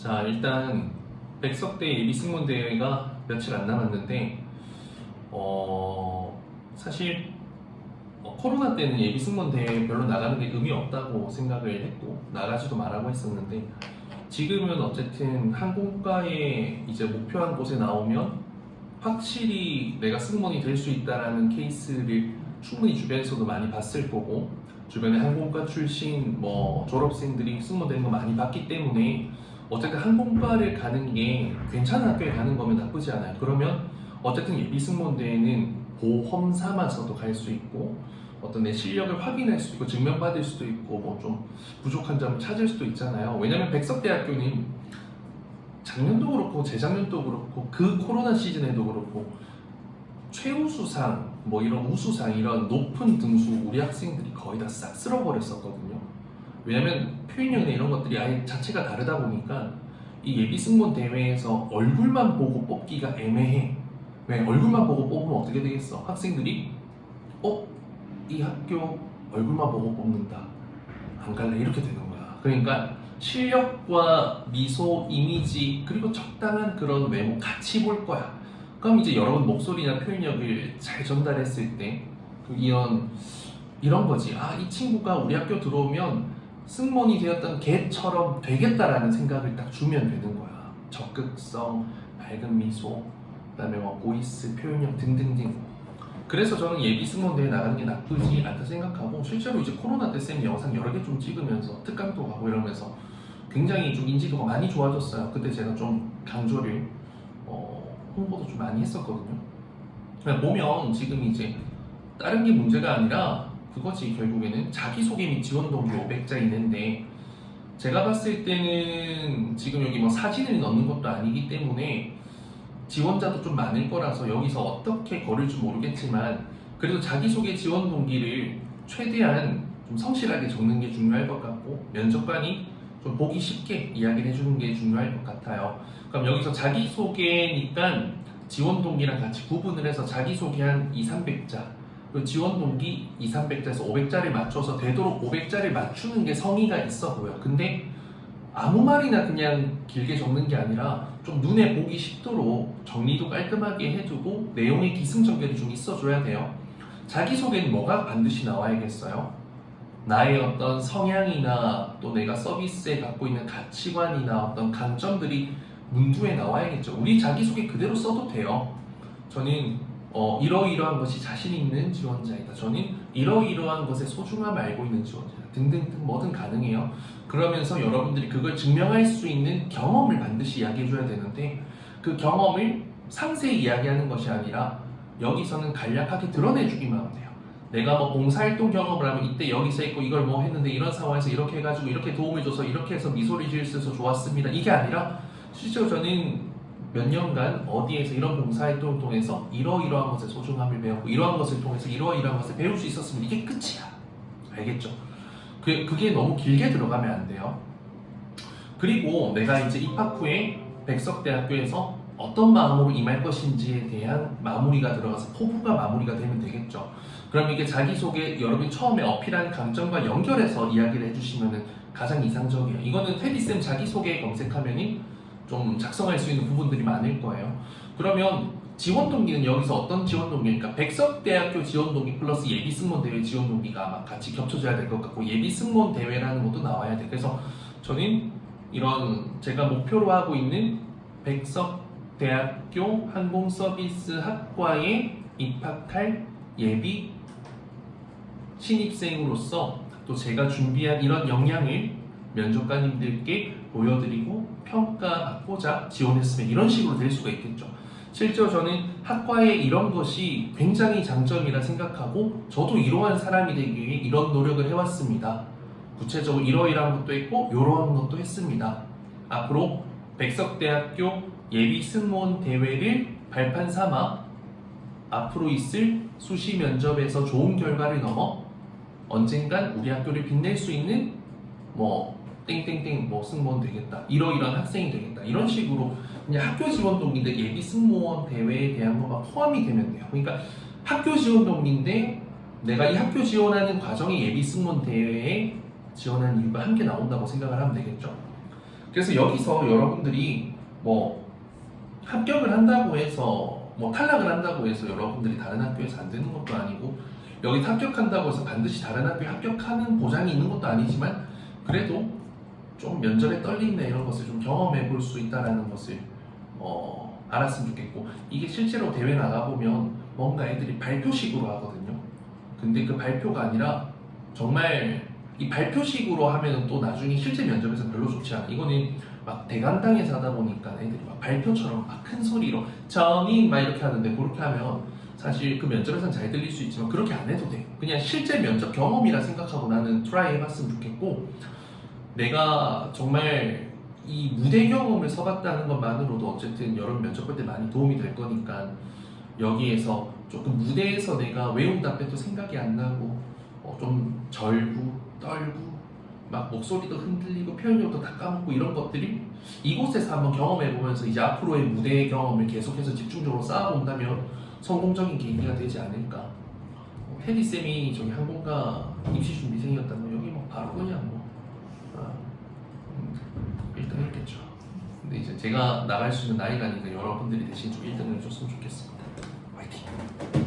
자, 일단 백석대 예비승무원 대회가 며칠 안 남았는데 사실 코로나 때는 예비승무원 대회 별로 나가는 게 의미 없다고 생각을 했고 나가지도 말라고 했었는데, 지금은 어쨌든 항공과에 이제 목표한 곳에 나오면 확실히 내가 승무원이 될 수 있다라는 케이스를 충분히 주변에서도 많이 봤을 거고, 주변에 항공과 출신 졸업생들이 승무원 되는 거 많이 봤기 때문에 어쨌든 항공과를 가는 게 괜찮은 학교에 가는 거면 나쁘지 않아요. 그러면 어쨌든 예비승무원 대회는 보험 삼아서도 갈 수 있고, 어떤 내 실력을 확인할 수도 있고 증명받을 수도 있고 뭐 좀 부족한 점을 찾을 수도 있잖아요. 왜냐면 백석대학교는 작년도 그렇고 재작년도 그렇고 그 코로나 시즌에도 그렇고 최우수상 이런 우수상 이런 높은 등수 우리 학생들이 거의 다 싹 쓸어버렸었거든요. 왜냐면 표현력이나 이런 것들이 아예 자체가 다르다 보니까 이 예비승무원 대회에서 얼굴만 보고 뽑기가 애매해. 왜? 얼굴만 보고 뽑으면 어떻게 되겠어? 학생들이 이 학교 얼굴만 보고 뽑는다, 안 갈래, 이렇게 되는 거야. 그러니까 실력과 미소, 이미지, 그리고 적당한 그런 외모 같이 볼 거야. 그럼 이제 여러분 목소리나 표현력을 잘 전달했을 때 이런 거지. 이 친구가 우리 학교 들어오면 승무원이 되었던 걔처럼 되겠다라는 생각을 딱 주면 되는 거야. 적극성, 밝은 미소, 그다음에 보이스, 표현력 등등등. 그래서 저는 예비승무원 대회 나가는 게 나쁘지 않다 생각하고, 실제로 이제 코로나 때 쌤이 영상 여러 개 좀 찍으면서 특강도 가고 이러면서 굉장히 좀 인지도가 많이 좋아졌어요. 그때 제가 좀 강조를 홍보도 좀 많이 했었거든요. 그냥 보면 지금 이제 다른 게 문제가 아니라 그거지. 결국에는 자기소개 및 지원 동기 500자 있는데, 제가 봤을 때는 지금 여기 사진을 넣는 것도 아니기 때문에 지원자도 좀 많을 거라서 여기서 어떻게 걸을지 모르겠지만, 그래도 자기소개 지원 동기를 최대한 좀 성실하게 적는 게 중요할 것 같고, 면접관이 좀 보기 쉽게 이야기를 해주는 게 중요할 것 같아요. 그럼 여기서 자기소개니까 지원 동기랑 같이 구분을 해서 자기소개한 200~300자, 그리고 지원 동기 200~300자에서 500자를 맞춰서 되도록 500자를 맞추는 게 성의가 있어 보여. 근데 아무 말이나 그냥 길게 적는 게 아니라 좀 눈에 보기 쉽도록 정리도 깔끔하게 해두고 내용의 기승전결이 좀 있어줘야 돼요. 자기소개는 뭐가 반드시 나와야겠어요? 나의 어떤 성향이나 또 내가 서비스에 갖고 있는 가치관이나 어떤 강점들이 문구에 나와야겠죠. 우리 자기소개 그대로 써도 돼요. 저는 이러이러한 것이 자신 있는 지원자이다. 저는 이러이러한 것의 소중함을 알고 있는 지원자이다. 등등등 뭐든 가능해요. 그러면서 여러분들이 그걸 증명할 수 있는 경험을 반드시 이야기해줘야 되는데, 그 경험을 상세히 이야기하는 것이 아니라 여기서는 간략하게 드러내주기만 하면 돼요. 내가 봉사활동 경험을 하면 이때 여기 써있고 이걸 했는데 이런 상황에서 이렇게 해가지고 이렇게 도움을 줘서 이렇게 해서 미소를 지을 수 있어서 좋았습니다. 이게 아니라 실제로 저는 몇 년간 어디에서 이런 봉사활동을 통해서 이러이러한 것의 소중함을 배웠고 이러한 것을 통해서 이러이러한 것을 배울 수 있었습니다. 이게 끝이야. 알겠죠? 그게 너무 길게 들어가면 안 돼요. 그리고 내가 이제 입학 후에 백석대학교에서 어떤 마음으로 임할 것인지에 대한 마무리가 들어가서 포부가 마무리가 되면 되겠죠. 그럼 이게 자기소개 여러분이 처음에 어필한 강점과 연결해서 이야기를 해주시면 가장 이상적이에요. 이거는 테디쌤 자기소개 검색하면 좀 작성할 수 있는 부분들이 많을 거예요. 그러면 지원 동기는 여기서 어떤 지원 동기입니까? 백석대학교 지원 동기 플러스 예비승무원 대회 지원 동기가 아마 같이 겹쳐져야 될 것 같고, 예비승무원 대회라는 것도 나와야 돼. 그래서 저는 이런 제가 목표로 하고 있는 백석대학교 항공서비스 학과에 입학할 예비 신입생으로서 또 제가 준비한 이런 역량을 면접관님들께 보여드리고 평가받고자 지원했으면 이런 식으로 될 수가 있겠죠. 실제로 저는 학과에 이런 것이 굉장히 장점이라 생각하고, 저도 이러한 사람이 되기 위해 이런 노력을 해왔습니다. 구체적으로 이러이러한 것도 했고 이러한 것도 했습니다. 앞으로 백석대학교 예비승무원 대회를 발판 삼아 앞으로 있을 수시 면접에서 좋은 결과를 넘어 언젠간 우리 학교를 빛낼 수 있는 땡땡땡 승무원 되겠다, 이러이러한 학생이 되겠다, 이런 식으로 그냥 학교 지원 동기인데 예비 승무원 대회에 대한 것만 포함이 되면 돼요. 그러니까 학교 지원 동기인데 내가 이 학교 지원하는 과정이 예비 승무원 대회에 지원하는 이유가 함께 나온다고 생각을 하면 되겠죠. 그래서 여기서 여러분들이 뭐 합격을 한다고 해서 뭐 탈락을 한다고 해서 여러분들이 다른 학교에서 안 되는 것도 아니고 여기 합격한다고 해서 반드시 다른 학교에 합격하는 보장이 있는 것도 아니지만 그래도 좀 면접에 떨린다 이런 것을 좀 경험해 볼 수 있다라는 것을 알았으면 좋겠고 이게 실제로 대회 나가보면 뭔가 애들이 발표식으로 하거든요. 근데 그 발표가 아니라 정말 이 발표식으로 하면 또 나중에 실제 면접에서 별로 좋지 않아. 이거는 막 대강당에서 하다 보니까 애들이 막 발표처럼 막 큰 소리로 정인 막 이렇게 하는데 그렇게 하면 사실 그 면접에서는 잘 들릴 수 있지만 그렇게 안 해도 돼. 그냥 실제 면접 경험이라 생각하고 나는 트라이 해봤으면 좋겠고 내가 정말 이 무대 경험을 서봤다는 것만으로도 어쨌든 여러 면접 볼 때 많이 도움이 될 거니까 여기에서 조금 무대에서 내가 외운 답변도 생각이 안 나고 좀 절고 떨고 막 목소리도 흔들리고 표현력도 다 까먹고 이런 것들이 이곳에서 한번 경험해 보면서 이제 앞으로의 무대 경험을 계속해서 집중적으로 쌓아본다면 성공적인 계기가 되지 않을까. 테디 쌤이 저기 항공과 입시 준비생이었다면 여기 뭐 바로 그냥 뭐 1등 했겠죠. 근데 이제 제가 나갈 수 있는 나이가 아니니까 여러분들이 대신 좀 1등을 해줬으면 좋겠습니다. 화이팅!